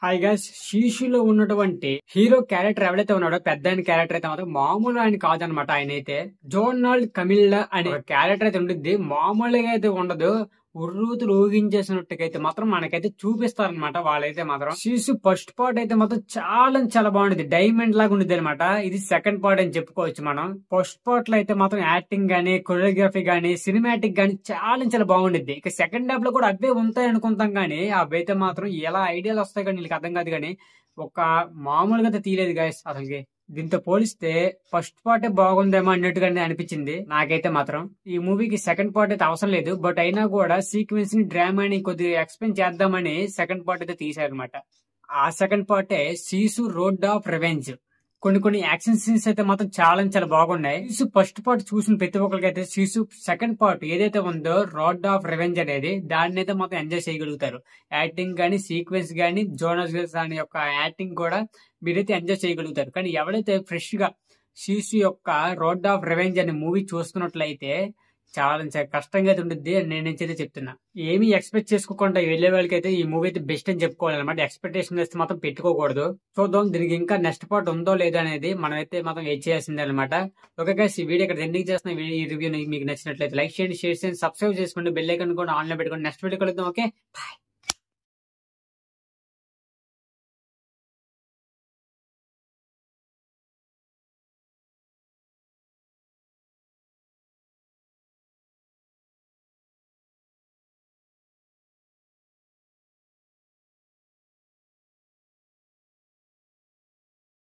Hi guys, శీషులో ఉన్నటువంటి hero character ఎవరైతే ఉన్నాడో పెద్ద ఆయన క్యారెక్టర్ అయితే మాత్రం మామూలు ఆయన కాదనమాట. ఆయన అయితే జోనాల్డ్ కమిల్లా అనే క్యారెక్టర్ అయితే ఉండిద్ది. మామూలుగా అయితే ఉండదు. ఉర్రూతులు ఊగించేసినట్టుకైతే మాత్రం మనకైతే చూపిస్తారనమాట. వాళ్ళైతే మాత్రం శీషు ఫస్ట్ పార్ట్ అయితే మాత్రం చాలా బాగుండేది. డైమండ్ లాగా ఉండిద్ది అనమాట. ఇది సెకండ్ పార్ట్ అని చెప్పుకోవచ్చు మనం. ఫస్ట్ పార్ట్ లో అయితే మాత్రం యాక్టింగ్ గానీ, కొరియోగ్రఫీ గానీ, సినిమాటిక్ గానీ చాలా బాగుండిద్ది. ఇక సెకండ్ హాఫ్ లో కూడా అవే ఉంటాయి అనుకుంటాం గానీ అవైతే మాత్రం ఎలా ఐడియాలు వస్తాయి కానీ వీళ్ళకి అర్థం కాదు. కానీ ఒక మామూలుగా అయితే తీయలేదు గాయస్. అసలుకి దీంతో పోలిస్తే ఫస్ట్ పార్ట్ బాగుందేమో అన్నట్టుగానే అనిపించింది నాకైతే మాత్రం. ఈ మూవీకి సెకండ్ పార్ట్ అయితే అవసరం లేదు. బట్ అయినా కూడా సీక్వెన్స్ ని, డ్రామాని కొద్దిగా ఎక్స్ప్లెయిన్ చేద్దామని సెకండ్ పార్ట్ అయితే తీశారనమాట. ఆ సెకండ్ పార్టే శీషు రోడ్ ఆఫ్ రివెంజ్. కొన్ని యాక్షన్ సీన్స్ అయితే మాత్రం చాలా బాగున్నాయి. శీషు ఫస్ట్ పార్ట్ చూసిన ప్రతి ఒక్కరికి అయితే శీషు సెకండ్ పార్ట్ ఏదైతే ఉందో రోడ్ ఆఫ్ రివెంజ్ అనేది దాన్ని అయితే మాత్రం ఎంజాయ్ చేయగలుగుతారు. యాక్టింగ్ గానీ, సీక్వెన్స్ గానీ, జోనస్ అనే యొక్క యాక్టింగ్ కూడా మీరైతే ఎంజాయ్ చేయగలుగుతారు. కానీ ఎవరైతే ఫ్రెష్ గా శీషు యొక్క రోడ్ ఆఫ్ రివెంజ్ అనే మూవీ చూస్తున్నట్లయితే చాలా కష్టంగా అయితే ఉంటుంది అని నేనైతే చెప్తున్నా. ఏమీ ఎక్స్పెక్ట్ చేసుకోకుండా వెళ్లే వాళ్ళకి అయితే ఈ మూవీ అయితే బెస్ట్ అని చెప్పుకోవాలన్నమాట. ఎక్స్పెక్టేషన్ వేస్తే మాత్రం పెట్టుకోకూడదు. చూద్దాం దీనికి ఇంకా నెక్స్ట్ పార్ట్ ఉందో లేదో అనేది మనం అయితే మాత్రం వెయిట్ చేయాల్సిందే అనమాట. ఓకే గైస్, ఈ వీడియో ఇక్కడ ఎండింగ్ చేస్తున్న ఈ రివ్యూ మీకు నచ్చినట్లయితే లైక్ చేయండి, షేర్ చేయండి, సబ్స్క్రైబ్ చేసుకోండి, బెల్ ఐకాన్ కూడా ఆన్ లో పెట్టుకోండి. నెక్స్ట్ వీడియో కలుద్దాం. Okay, bye.